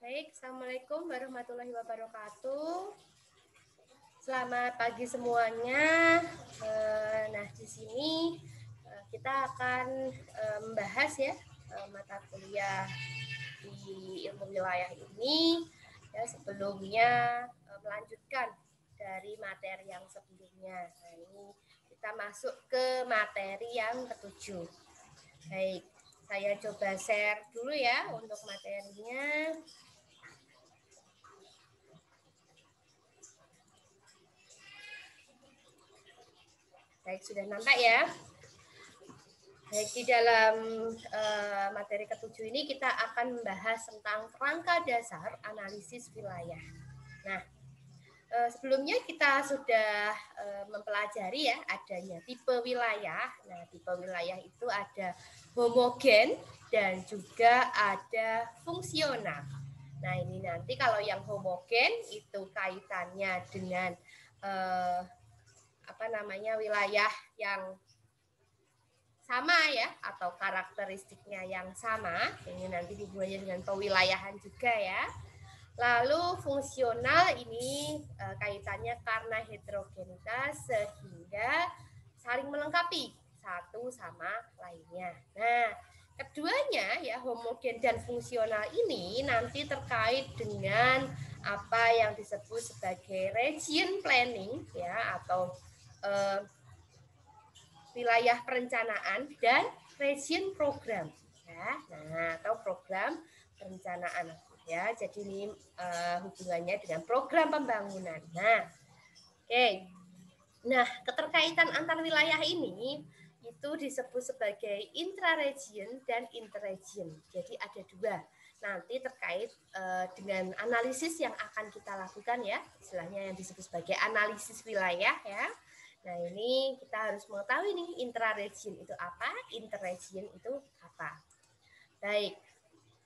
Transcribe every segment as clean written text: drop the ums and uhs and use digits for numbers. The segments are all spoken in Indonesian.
Baik, Assalamualaikum warahmatullahi wabarakatuh. Selamat pagi semuanya. Nah, di sini kita akan membahas ya mata kuliah di ilmu wilayah ini. Ya, sebelumnya melanjutkan dari materi yang sebelumnya. Nah, ini kita masuk ke materi yang ketujuh. Baik, saya coba share dulu ya untuk materinya. Baik, sudah nampak ya. Baik, di dalam materi ketujuh ini kita akan membahas tentang kerangka dasar analisis wilayah. Nah, sebelumnya kita sudah mempelajari ya adanya tipe wilayah. Nah, tipe wilayah itu ada homogen dan juga ada fungsional. Nah, ini nanti kalau yang homogen itu kaitannya dengan wilayah yang sama ya atau karakteristiknya yang sama. Ini nanti hubungannya dengan pewilayahan juga ya. Lalu fungsional ini kaitannya karena heterogenitas sehingga saling melengkapi satu sama lainnya. Nah, keduanya ya homogen dan fungsional ini nanti terkait dengan apa yang disebut sebagai region planning ya atau wilayah perencanaan dan region program ya. Nah, atau program perencanaan ya. Jadi ini hubungannya dengan program pembangunan. Nah, oke. Nah, keterkaitan antar wilayah ini itu disebut sebagai intraregion dan interregion. Jadi ada dua. Nanti terkait dengan analisis yang akan kita lakukan ya, istilahnya yang disebut sebagai analisis wilayah ya. Nah, ini kita harus mengetahui nih intraregion itu apa, interregion itu apa. Baik,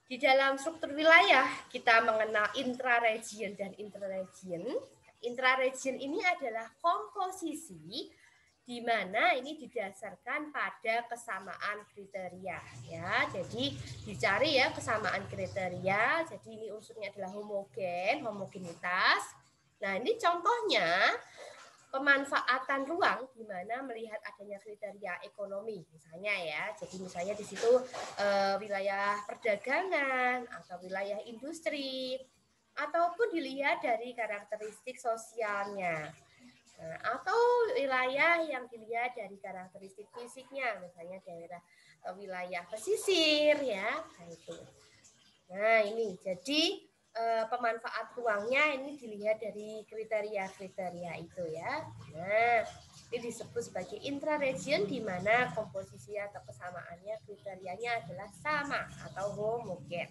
di dalam struktur wilayah kita mengenal intraregion dan interregion. Intraregion ini adalah komposisi di mana ini didasarkan pada kesamaan kriteria ya. Jadi dicari ya kesamaan kriteria. Jadi ini unsurnya adalah homogenitas. Nah, ini contohnya pemanfaatan ruang di mana melihat adanya kriteria ekonomi misalnya ya. Jadi misalnya di situ wilayah perdagangan atau wilayah industri ataupun dilihat dari karakteristik sosialnya. Nah, atau wilayah yang dilihat dari karakteristik fisiknya, misalnya daerah wilayah pesisir ya, itu. Nah, ini jadi pemanfaat ruangnya ini dilihat dari kriteria-kriteria itu ya. Nah, ini disebut sebagai intraregion di mana komposisi atau kesamaannya kriterianya adalah sama atau homogen.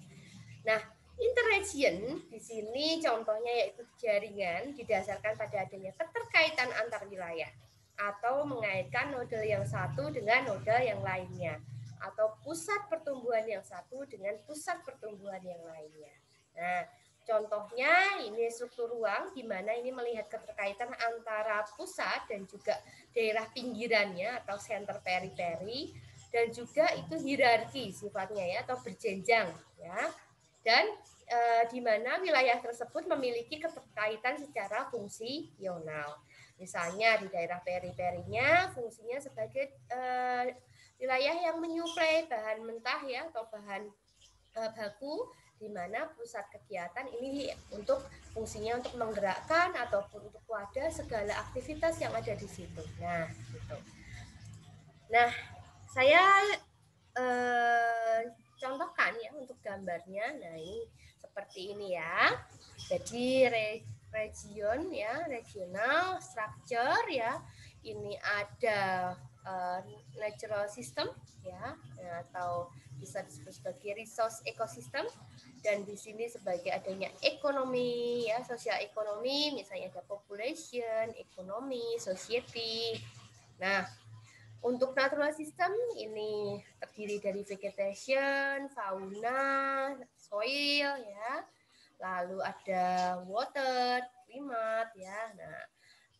Nah, interregion di sini contohnya yaitu jaringan didasarkan pada adanya keterkaitan antar wilayah atau mengaitkan node yang satu dengan node yang lainnya atau pusat pertumbuhan yang satu dengan pusat pertumbuhan yang lainnya. Nah, contohnya ini struktur ruang di mana ini melihat keterkaitan antara pusat dan juga daerah pinggirannya atau center periphery dan juga itu hierarki sifatnya ya atau berjenjang ya. Dan di mana wilayah tersebut memiliki keterkaitan secara fungsional. Misalnya di daerah periferinya fungsinya sebagai wilayah yang menyuplai bahan mentah ya atau bahan baku di mana pusat kegiatan ini untuk fungsinya untuk menggerakkan ataupun untuk wadah segala aktivitas yang ada di situ. Nah, gitu. Nah, saya contohkan ya untuk gambarnya. Nah, ini seperti ini ya. Jadi region ya, regional structure ya. Ini ada natural system ya atau bisa disebut sebagai resource ecosystem dan di sini sebagai adanya ekonomi ya sosial ekonomi misalnya ada population, ekonomi, society. Nah, untuk natural system ini terdiri dari vegetation, fauna, soil ya. Lalu ada water, climate ya. Nah,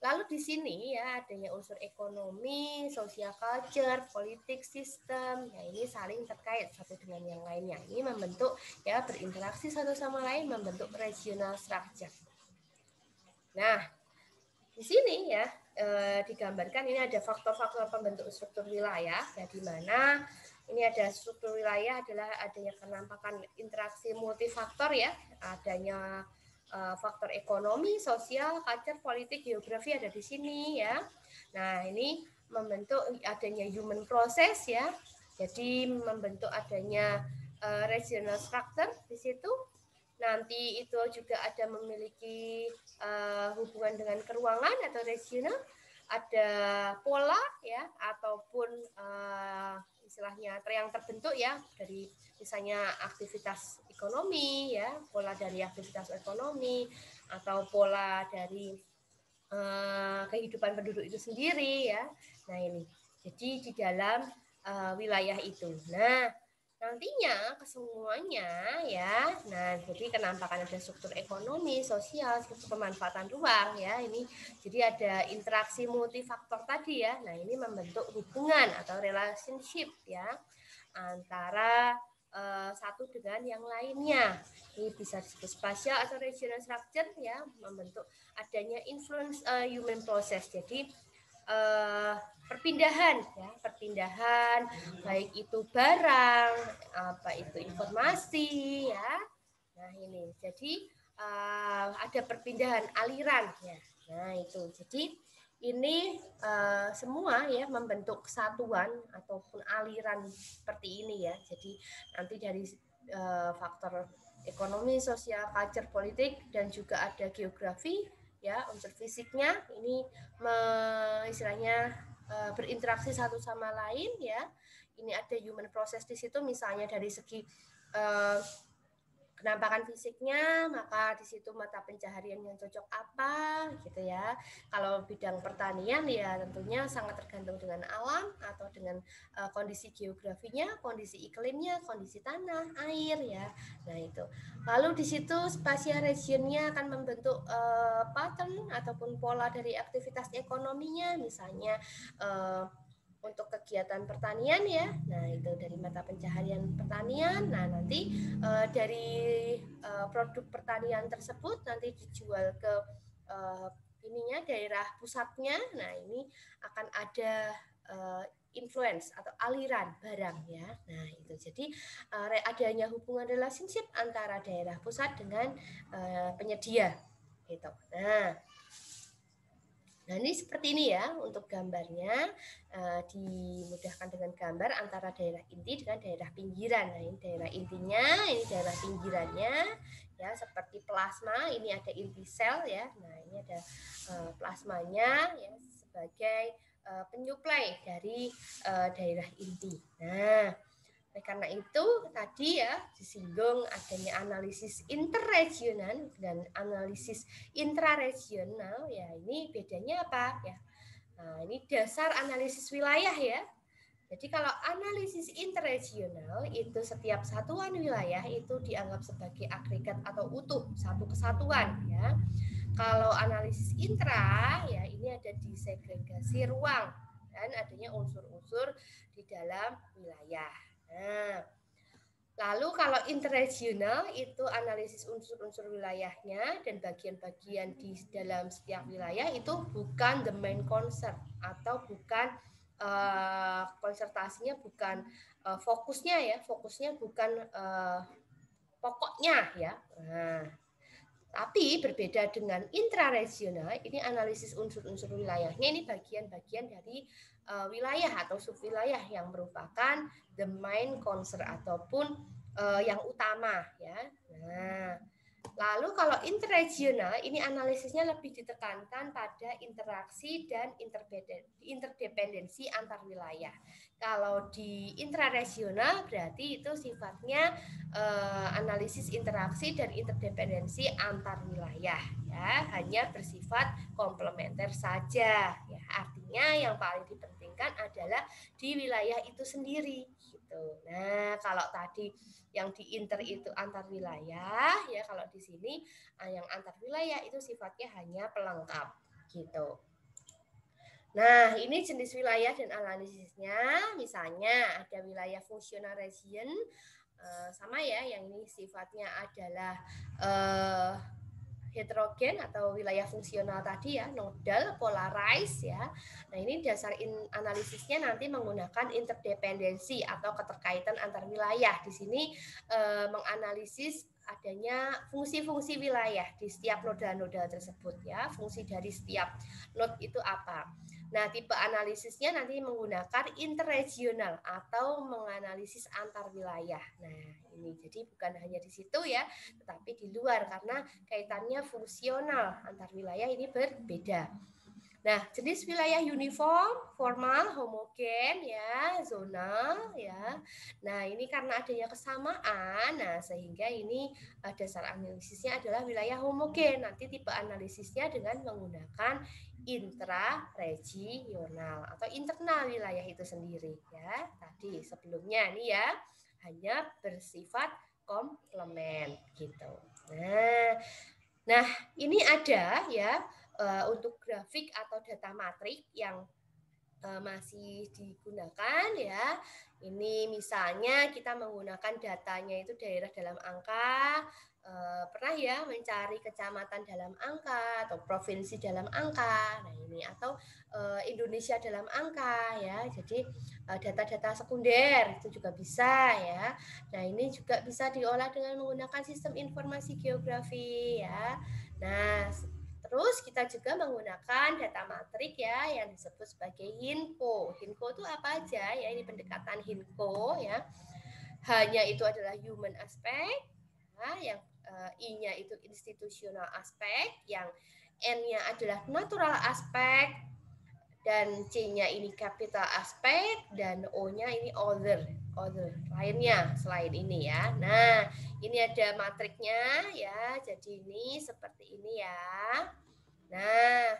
Lalu di sini ya adanya unsur ekonomi, social culture, politik, sistem. Ya ini saling terkait satu dengan yang lainnya. Ini membentuk ya berinteraksi satu sama lain membentuk regional structure. Nah, di sini ya digambarkan ini ada faktor-faktor pembentuk struktur wilayah ya di mana ini ada struktur wilayah adalah adanya penampakan interaksi multifaktor ya, adanya faktor ekonomi, sosial, culture, politik, geografi ada di sini ya. Nah, ini membentuk adanya human process ya. Jadi membentuk adanya regional structure di situ. Nanti itu juga ada memiliki hubungan dengan keruangan atau regional, ada pola ya ataupun istilahnya yang terbentuk ya dari misalnya aktivitas ekonomi ya, pola dari aktivitas ekonomi atau pola dari kehidupan penduduk itu sendiri ya. Nah ini jadi di dalam wilayah itu. Nah nantinya kesemuanya ya. Nah, jadi kenampakan ada struktur ekonomi, sosial, struktur pemanfaatan ruang ya. Ini jadi ada interaksi multifaktor tadi ya. Nah, ini membentuk hubungan atau relationship ya antara satu dengan yang lainnya. Ini bisa disebut spatial atau regional structure ya, membentuk adanya influence human process. Jadi perpindahan ya, perpindahan baik itu barang, apa itu informasi ya. Nah, ini. Jadi ada perpindahan aliran ya. Nah, itu. Jadi ini semua ya membentuk kesatuan ataupun aliran seperti ini ya. Jadi nanti dari faktor ekonomi, sosial, culture, politik dan juga ada geografi ya, unsur fisiknya ini istilahnya berinteraksi satu sama lain ya. Ini ada human process di situ misalnya dari segi kenampakan fisiknya, maka di situ mata pencaharian yang cocok apa gitu ya. Kalau bidang pertanian ya tentunya sangat tergantung dengan alam atau dengan kondisi geografinya, kondisi iklimnya, kondisi tanah, air ya. Nah itu. Lalu di situ spasial regionnya akan membentuk pattern ataupun pola dari aktivitas ekonominya, misalnya untuk kegiatan pertanian ya. Nah, itu dari mata pencaharian pertanian. Nah, nanti dari produk pertanian tersebut nanti dijual ke ininya daerah pusatnya. Nah, ini akan ada influence atau aliran barang ya. Nah, itu. Jadi adanya hubungan relationship antara daerah pusat dengan penyedia gitu. Nah, ini seperti ini ya untuk gambarnya, dimudahkan dengan gambar antara daerah inti dengan daerah pinggiran. Nah, ini daerah intinya, ini daerah pinggirannya, ya seperti plasma, ini ada inti sel ya. Nah, ini ada plasmanya ya sebagai penyuplai dari daerah inti. Nah, karena itu tadi ya disinggung adanya analisis interregional dan analisis intraregional ya, ini bedanya apa ya? Nah, ini dasar analisis wilayah ya. Jadi kalau analisis interregional itu setiap satuan wilayah itu dianggap sebagai agregat atau utuh, satu kesatuan ya. Kalau analisis intra ya ini ada disegregasi ruang dan adanya unsur-unsur di dalam wilayah. Nah, lalu kalau interregional itu analisis unsur-unsur wilayahnya dan bagian-bagian di dalam setiap wilayah itu bukan the main concern atau bukan konsertasinya bukan fokusnya ya, fokusnya bukan pokoknya ya. Nah, tapi berbeda dengan intraregional, ini analisis unsur-unsur wilayahnya, ini bagian-bagian dari wilayah atau subwilayah yang merupakan the main concern ataupun yang utama ya. Nah, lalu kalau interregional ini analisisnya lebih ditekankan pada interaksi dan interdependensi antar wilayah. Kalau di intraregional berarti itu sifatnya analisis interaksi dan interdependensi antar wilayah ya, hanya bersifat komplementer saja ya. Artinya yang paling dipentingkan adalah di wilayah itu sendiri gitu. Nah, kalau tadi yang di inter itu antar wilayah ya, kalau di sini yang antar wilayah itu sifatnya hanya pelengkap gitu. Nah, ini jenis wilayah dan analisisnya. Misalnya ada wilayah fungsional region, sama ya, yang ini sifatnya adalah heterogen atau wilayah fungsional tadi ya, nodal, polarized ya. Nah, ini dasar analisisnya nanti menggunakan interdependensi atau keterkaitan antar wilayah. Di sini menganalisis adanya fungsi-fungsi wilayah di setiap nodal-nodal tersebut ya. Fungsi dari setiap node itu apa? Nah, tipe analisisnya nanti menggunakan interregional atau menganalisis antar wilayah. Nah, ini jadi bukan hanya di situ ya, tetapi di luar karena kaitannya fungsional antar wilayah ini berbeda. Nah, jenis wilayah uniform, formal, homogen, ya, zonal, ya. Nah, ini karena adanya kesamaan, nah sehingga ini dasar analisisnya adalah wilayah homogen. Nanti tipe analisisnya dengan menggunakan intraregional atau internal wilayah itu sendiri, ya. Tadi sebelumnya nih ya, hanya bersifat komplement gitu. Nah, ini ada ya untuk grafik atau data matrik yang masih digunakan ya. Ini misalnya kita menggunakan datanya itu daerah dalam angka, pernah ya mencari kecamatan dalam angka atau provinsi dalam angka. Nah, ini atau Indonesia dalam angka ya. Jadi data-data sekunder itu juga bisa ya. Nah, ini juga bisa diolah dengan menggunakan sistem informasi geografi ya. Nah, terus kita juga menggunakan data matrik ya yang disebut sebagai HINCO. HINCO itu apa aja ya? Ini pendekatan HINCO ya. H-nya itu adalah human aspect, ya, yang I-nya itu institutional aspect, yang N-nya adalah natural aspect, dan C-nya ini capital aspect, dan O-nya ini other lainnya selain ini ya. Nah, ini ada matriknya ya. Jadi ini seperti ini ya. Nah,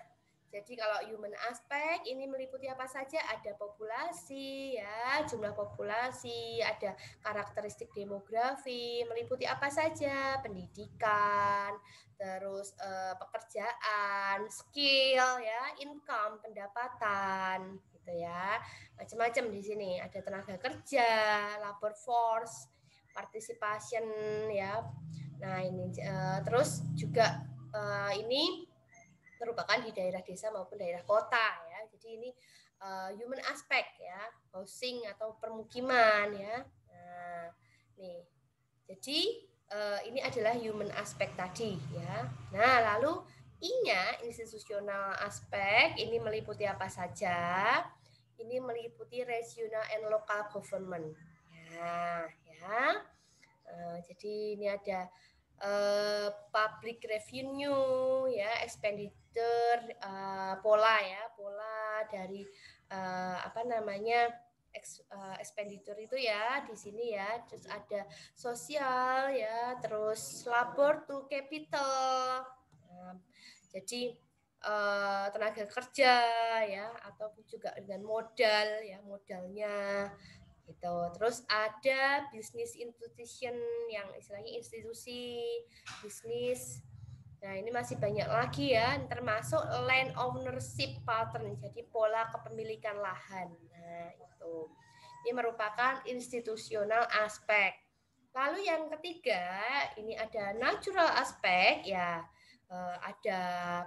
jadi kalau human aspect ini meliputi apa saja? Ada populasi ya, jumlah populasi, ada karakteristik demografi, meliputi apa saja? Pendidikan, terus pekerjaan, skill ya, income, pendapatan gitu ya. Macam-macam di sini. Ada tenaga kerja, labor force, participation ya. Nah, ini terus juga ini merupakan di daerah desa maupun daerah kota ya. Jadi ini human aspect ya, housing atau permukiman ya. Nah, nih. Jadi ini adalah human aspect tadi ya. Nah, lalu I-nya institutional aspect ini meliputi apa saja? Ini meliputi regional and local government. Ya. Jadi ini ada public revenue ya, expenditure, pola dari apa namanya expenditure itu ya di sini ya. Terus ada sosial ya, terus labor to capital. Jadi tenaga kerja ya, ataupun juga dengan modal ya, modalnya gitu. Terus ada bisnis institution yang istilahnya institusi bisnis. Nah, ini masih banyak lagi ya, termasuk land ownership pattern, jadi pola kepemilikan lahan. Nah, itu. Ini merupakan institusional aspek. Lalu yang ketiga, ini ada natural aspek ya. Ada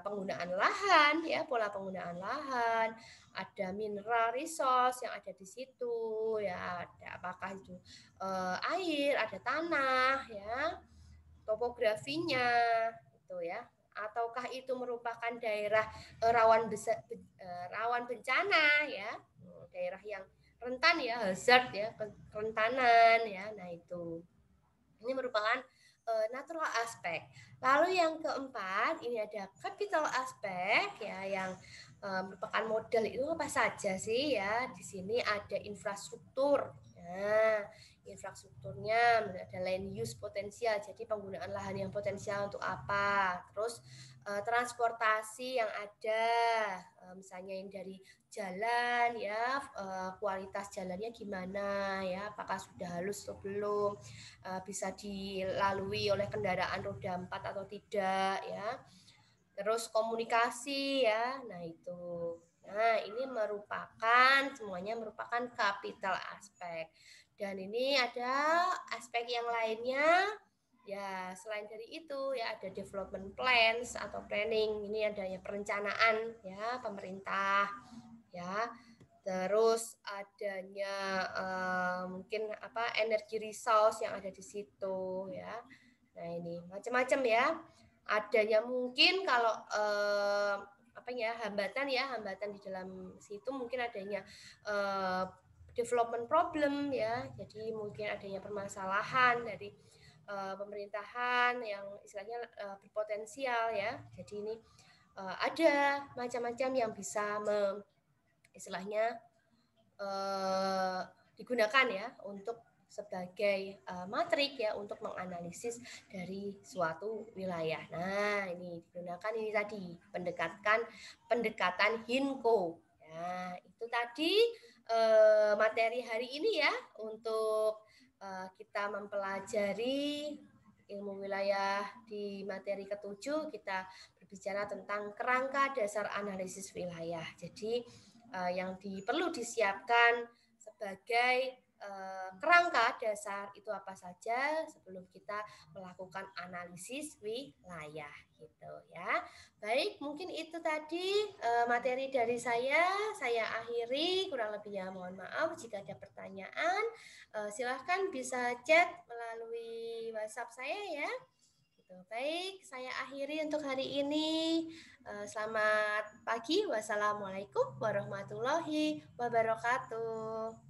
penggunaan lahan ya, pola penggunaan lahan, ada mineral resource yang ada di situ ya, ada apakah itu air, ada tanah ya, topografinya itu ya, ataukah itu merupakan daerah rawan bencana ya, daerah yang rentan ya, hazard ya, kerentanan ya. Nah, itu ini merupakan natural aspect. Lalu yang keempat ini ada capital aspect ya, yang merupakan modal itu apa saja sih ya? Di sini ada infrastruktur. Nah, infrastrukturnya ada land use potensial, jadi penggunaan lahan yang potensial untuk apa? Terus transportasi yang ada, misalnya yang dari jalan ya, kualitas jalannya gimana ya, apakah sudah halus atau belum, bisa dilalui oleh kendaraan roda 4 atau tidak ya. Terus komunikasi ya, nah itu. Nah, ini semuanya merupakan capital aspek. Dan ini ada aspek yang lainnya, ya selain dari itu ya ada development plans atau planning. Ini adanya perencanaan ya pemerintah ya. Terus adanya mungkin energi resource yang ada di situ ya. Nah, ini macam-macam ya. Adanya mungkin kalau hambatan di dalam situ mungkin adanya development problem ya. Jadi mungkin adanya permasalahan dari pemerintahan yang istilahnya berpotensial ya. Jadi ini ada macam-macam yang bisa istilahnya digunakan ya untuk sebagai matrik ya untuk menganalisis dari suatu wilayah. Nah, ini digunakan ini tadi pendekatan HINCO. Ya, itu tadi materi hari ini ya untuk kita mempelajari ilmu wilayah di materi ke-7 kita berbicara tentang kerangka dasar analisis wilayah. Jadi yang perlu disiapkan sebagai kerangka dasar itu apa saja sebelum kita melakukan analisis wilayah gitu ya. Baik, mungkin itu tadi materi dari saya. Saya akhiri, kurang lebihnya mohon maaf jika ada pertanyaan. Silahkan bisa chat melalui WhatsApp saya ya. Baik, saya akhiri untuk hari ini. Selamat pagi. Wassalamualaikum warahmatullahi wabarakatuh.